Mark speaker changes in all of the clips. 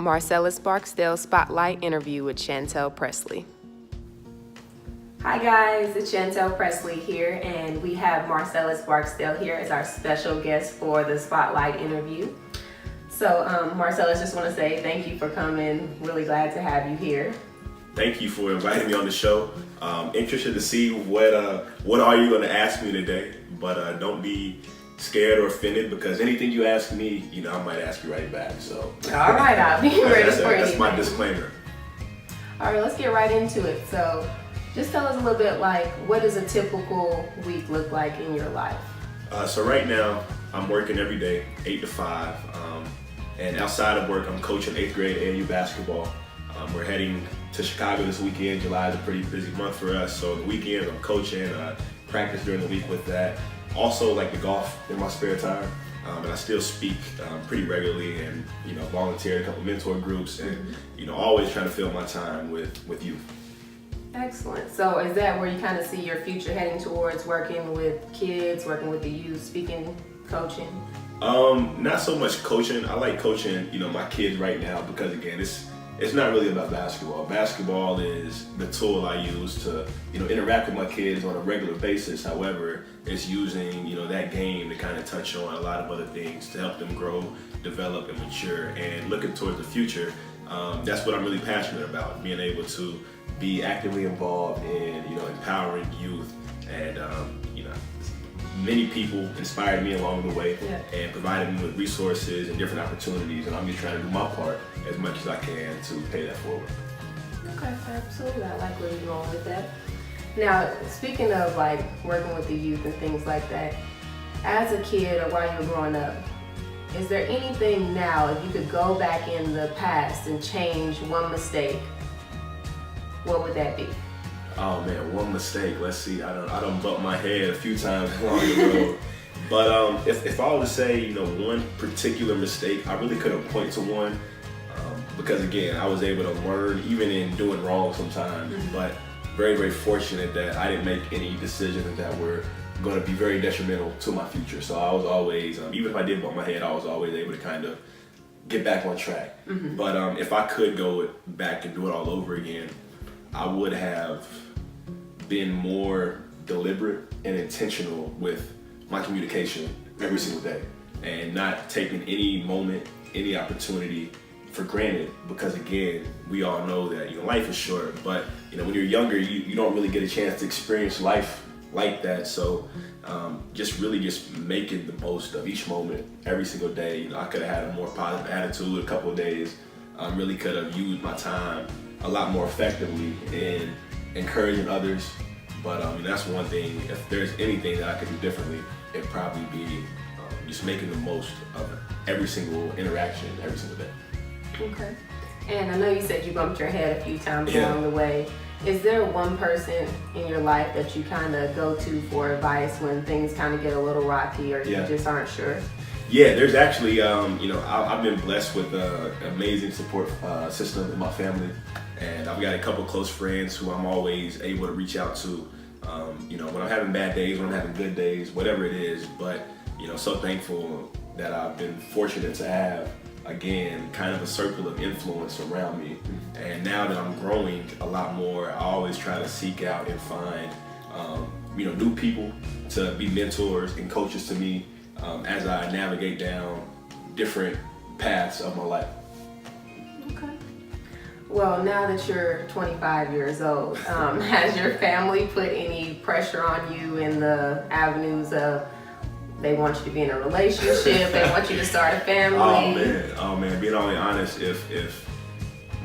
Speaker 1: Marcellus Barksdale Spotlight interview with Chantelle Pressley. Hi guys, it's Chantelle Pressley here, and we have Marcellus Barksdale here as our special guest for the Spotlight interview. So Marcellus, just want to say thank you for coming. Really glad to have you here.
Speaker 2: Thank you for inviting me on the show. Interested to see what are you going to ask me today, but don't be scared or offended, because anything you ask me, I might ask you right back. So
Speaker 1: all right, I'll be ready for anything.
Speaker 2: That's my disclaimer.
Speaker 1: All right, let's get right into it. So just tell us a little bit, what does a typical week look like in your life?
Speaker 2: So right now, I'm working every day, 8 to 5. And outside of work, I'm coaching 8th grade AAU basketball. We're heading to Chicago this weekend. July is a pretty busy month for us. So the weekend, I'm coaching, practice during the week with that. Also like to golf in my spare time. And I still speak pretty regularly and, volunteer at a couple mentor groups and, always trying to fill my time with youth.
Speaker 1: Excellent. So is that where you kind of see your future heading towards, working with kids, working with the youth, speaking, coaching?
Speaker 2: Not so much coaching. I like coaching, my kids right now, because again, it's not really about basketball. Basketball is the tool I use to, interact with my kids on a regular basis. However, it's using, that game to kind of touch on a lot of other things to help them grow, develop, and mature. And looking towards the future, that's what I'm really passionate about, being able to be actively involved in, empowering youth. And, many people inspired me along the way, and provided me with resources and different opportunities, and I'm just trying to do my part as much as I can to pay that forward.
Speaker 1: Okay, absolutely. I like where you're going with that. Now, speaking of working with the youth and things like that, as a kid or while you were growing up, is there anything now, if you could go back in the past and change one mistake, what would that be?
Speaker 2: Oh man, one mistake. Let's see. I done bumped my head a few times along the road. But if I were to say, one particular mistake, I really couldn't point to one, because again, I was able to learn even in doing wrong sometimes. But very, very fortunate that I didn't make any decisions that were going to be very detrimental to my future. So I was always, even if I did bump my head, I was always able to kind of get back on track. But if I could go back and do it all over again, I would have been more deliberate and intentional with my communication every single day, and not taking any moment, any opportunity for granted, because again, we all know that life is short, but when you're younger, you don't really get a chance to experience life like that. So just making the most of each moment every single day. I could have had a more positive attitude a couple of days. Really could have used my time a lot more effectively in encouraging others. But that's one thing. If there's anything that I could do differently, it'd probably be just making the most of every single interaction, every single day.
Speaker 1: Okay. And I know you said you bumped your head a few times along the way. Is there one person in your life that you kind of go to for advice when things kind of get a little rocky, or you just aren't sure?
Speaker 2: Yeah, there's actually, I've been blessed with an amazing support system in my family. And I've got a couple close friends who I'm always able to reach out to, when I'm having bad days, when I'm having good days, whatever it is. But, so thankful that I've been fortunate to have, again, kind of a circle of influence around me. And now that I'm growing a lot more, I always try to seek out and find, new people to be mentors and coaches to me as I navigate down different paths of my life.
Speaker 1: Okay. Well, now that you're 25 years old, has your family put any pressure on you in the avenues of they want you to be in a relationship, they want you to start a family?
Speaker 2: Oh man, being only honest, if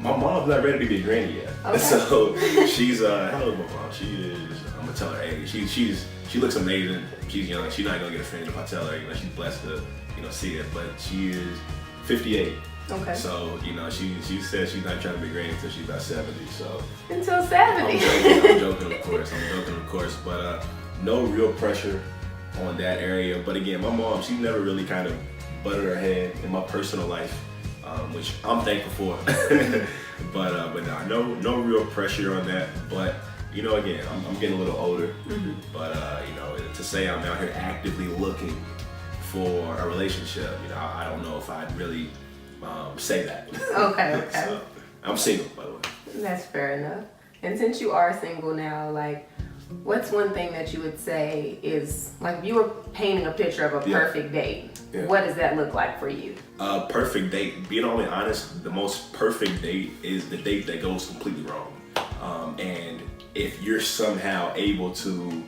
Speaker 2: my mom's not ready to be a granny yet.
Speaker 1: Okay.
Speaker 2: So she's how old is my mom? She is, I'm gonna tell her age. She looks amazing. She's young. She's not gonna get offended if I tell her, she's blessed to, see it. But she is 58.
Speaker 1: Okay.
Speaker 2: So, she says she's not trying to be granny until she's about 70. So
Speaker 1: until 70.
Speaker 2: I'm joking, of course. But no real pressure on that area. But again, my mom, she's never really kind of butted her head in my personal life, which I'm thankful for. But no real pressure on that. But again, I'm getting a little older. But to say I'm out here actively looking for a relationship, I don't know if I'd really say that.
Speaker 1: Okay.
Speaker 2: So, I'm single, by the way.
Speaker 1: That's fair enough. And since you are single now, like, what's one thing that you would say is, like, if you were painting a picture of a perfect date, what does that look like for you?
Speaker 2: Perfect date, being only honest, the most perfect date is the date that goes completely wrong. And if you're somehow able to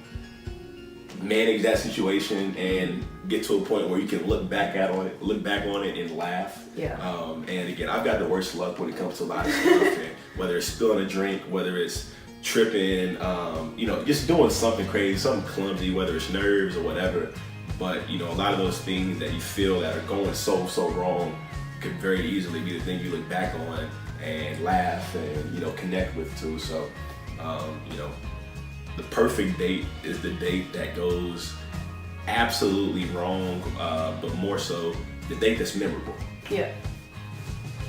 Speaker 2: manage that situation and get to a point where you can look back on it and laugh. And again, I've got the worst luck when it comes to a lot of stuff, and whether it's spilling a drink, whether it's tripping, just doing something crazy, something clumsy, whether it's nerves or whatever. But a lot of those things that you feel that are going so wrong could very easily be the thing you look back on and laugh and connect with too. So the perfect date is the date that goes absolutely wrong, but more so the date that's memorable.
Speaker 1: Yeah.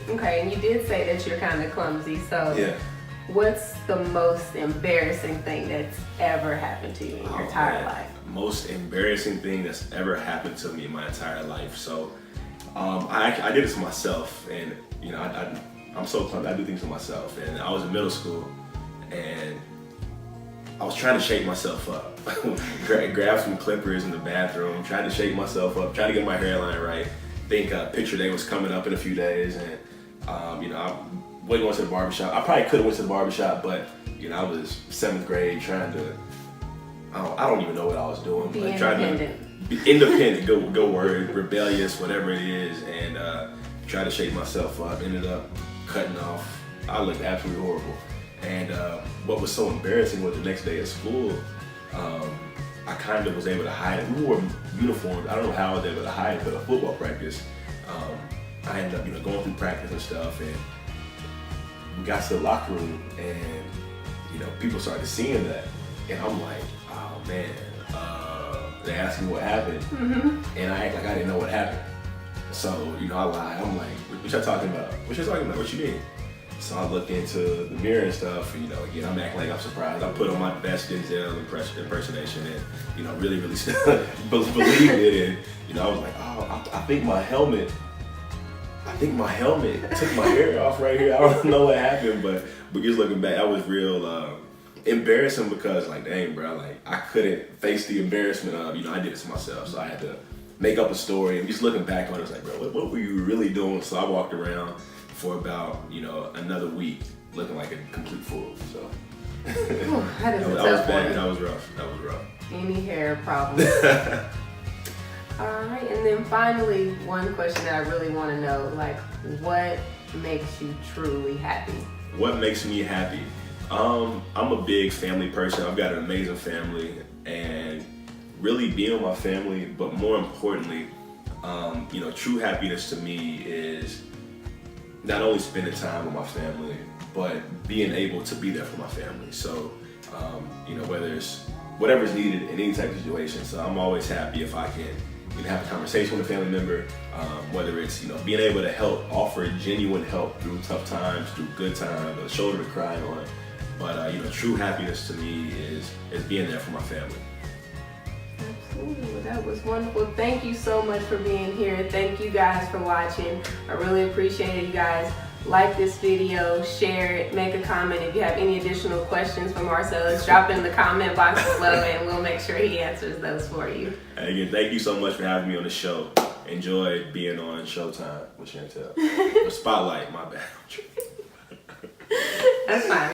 Speaker 1: Okay, and you did say that you're kind of clumsy, so what's the most embarrassing thing that's ever happened to you in your entire life?
Speaker 2: Most embarrassing thing that's ever happened to me in my entire life. So I did it to myself, and I'm so clumsy. I do things to myself, and I was in middle school, and I was trying to shake myself up. Grab some clippers in the bathroom, trying to shake myself up, trying to get my hairline right. Think picture day was coming up in a few days, and I wasn't going to the barbershop. I probably could have went to the barbershop, but I was 7th grade trying to, I don't even know what I was doing.
Speaker 1: Be
Speaker 2: but
Speaker 1: independent.
Speaker 2: Trying to be independent, go word, rebellious, whatever it is, and try to shake myself up. Ended up cutting off. I looked absolutely horrible. And what was so embarrassing was the next day at school, I kind of was able to hide it. We wore uniforms. I don't know how I was able to hide it, but at football practice, I ended up going through practice and stuff, and we got to the locker room, and people started seeing that, and I'm like, oh man, they asked me what happened, and I act like I didn't know what happened. So I lied. I'm like, what y'all talking about? What you talking about? What you mean? So I look into the mirror and stuff, and again, I'm acting like I'm surprised. I put on my best Denzel impersonation, and really believed it. And I was like, oh, I think my helmet took my hair off right here. I don't know what happened, but just looking back, I was real embarrassing, because like, dang, bro, like I couldn't face the embarrassment of I did it to myself, so I had to make up a story. And just looking back on it, I was like, bro, what were you really doing? So I walked around for about another week looking like a complete fool. So
Speaker 1: that is
Speaker 2: that was bad. That was rough.
Speaker 1: Any hair problems? All right, and then finally, one question that I really want to know, like, what makes you truly happy?
Speaker 2: What makes me happy? I'm a big family person. I've got an amazing family, and really being with my family, but more importantly, true happiness to me is not only spending time with my family, but being able to be there for my family. So, whether it's whatever's needed in any type of situation. So I'm always happy if I can have a conversation with a family member, whether it's being able to help, offer genuine help through tough times, through good times, a shoulder to cry on. But true happiness to me is being there for my family.
Speaker 1: Absolutely. Well, that was wonderful. Thank you so much for being here. Thank you guys for watching. I really appreciate it. You guys like this video, share it, make a comment. If you have any additional questions for Marcellus, drop it in the comment box below, and we'll make sure he answers those for you.
Speaker 2: And again, thank you so much for having me on the show. Enjoy being on Showtime with Chantelle. Or Spotlight, my bad.
Speaker 1: That's fine.